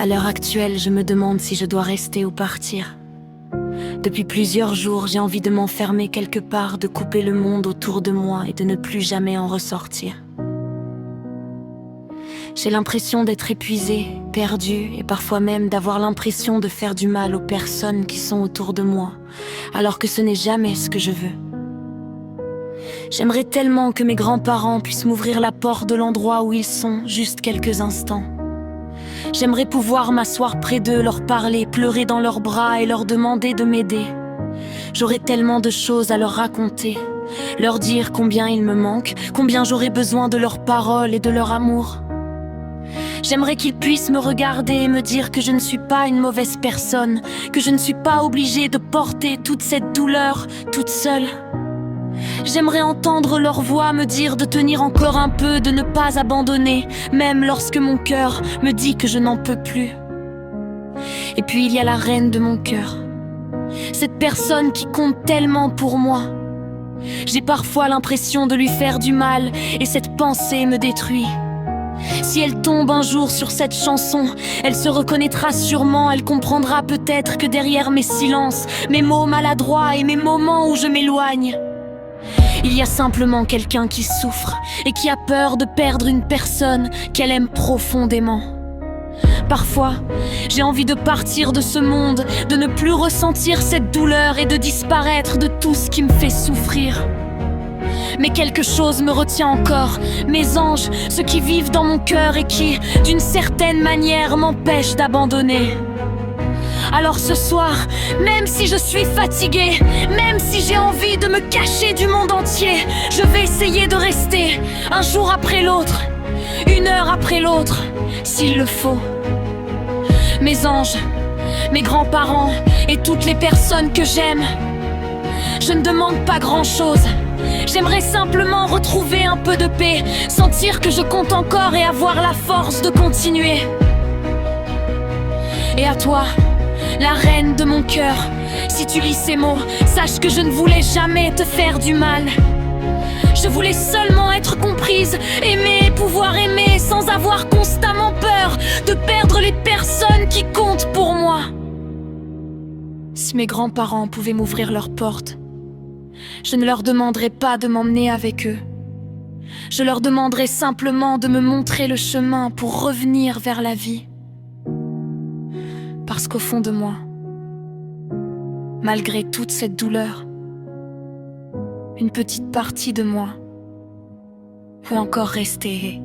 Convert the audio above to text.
À l'heure actuelle, je me demande si je dois rester ou partir. Depuis plusieurs jours, j'ai envie de m'enfermer quelque part, de couper le monde autour de moi et de ne plus jamais en ressortir. J'ai l'impression d'être épuisée, perdue et parfois même d'avoir l'impression de faire du mal aux personnes qui sont autour de moi, alors que ce n'est jamais ce que je veux. J'aimerais tellement que mes grands-parents puissent m'ouvrir la porte de l'endroit où ils sont, juste quelques instants. J'aimerais pouvoir m'asseoir près d'eux, leur parler, pleurer dans leurs bras et leur demander de m'aider. J'aurais tellement de choses à leur raconter, leur dire combien ils me manquent, combien j'aurais besoin de leurs paroles et de leur amour. J'aimerais qu'ils puissent me regarder et me dire que je ne suis pas une mauvaise personne, que je ne suis pas obligée de porter toute cette douleur toute seule. J'aimerais entendre leur voix me dire de tenir encore un peu, de ne pas abandonner, même lorsque mon cœur me dit que je n'en peux plus. Et puis il y a la reine de mon cœur, cette personne qui compte tellement pour moi. J'ai parfois l'impression de lui faire du mal et cette pensée me détruit. Si elle tombe un jour sur cette chanson, elle se reconnaîtra sûrement, elle comprendra peut-être que derrière mes silences, mes mots maladroits et mes moments où je m'éloigne, il y a simplement quelqu'un qui souffre et qui a peur de perdre une personne qu'elle aime profondément. Parfois, j'ai envie de partir de ce monde, de ne plus ressentir cette douleur et de disparaître de tout ce qui me fait souffrir. Mais quelque chose me retient encore, mes anges, ceux qui vivent dans mon cœur et qui, d'une certaine manière, m'empêchent d'abandonner. Alors ce soir, même si je suis fatiguée, même si j'ai envie de me cacher du monde entier, je vais essayer de rester, un jour après l'autre, une heure après l'autre, s'il le faut. Mes anges, mes grands-parents et toutes les personnes que j'aime, je ne demande pas grand-chose. J'aimerais simplement retrouver un peu de paix, sentir que je compte encore et avoir la force de continuer. Et à toi, la reine de mon cœur, si tu lis ces mots, sache que je ne voulais jamais te faire du mal. Je voulais seulement être comprise, aimer, pouvoir aimer sans avoir constamment peur de perdre les personnes qui comptent pour moi. Si mes grands-parents pouvaient m'ouvrir leurs portes, je ne leur demanderais pas de m'emmener avec eux. Je leur demanderais simplement de me montrer le chemin pour revenir vers la vie. Parce qu'au fond de moi, malgré toute cette douleur, une petite partie de moi peut encore rester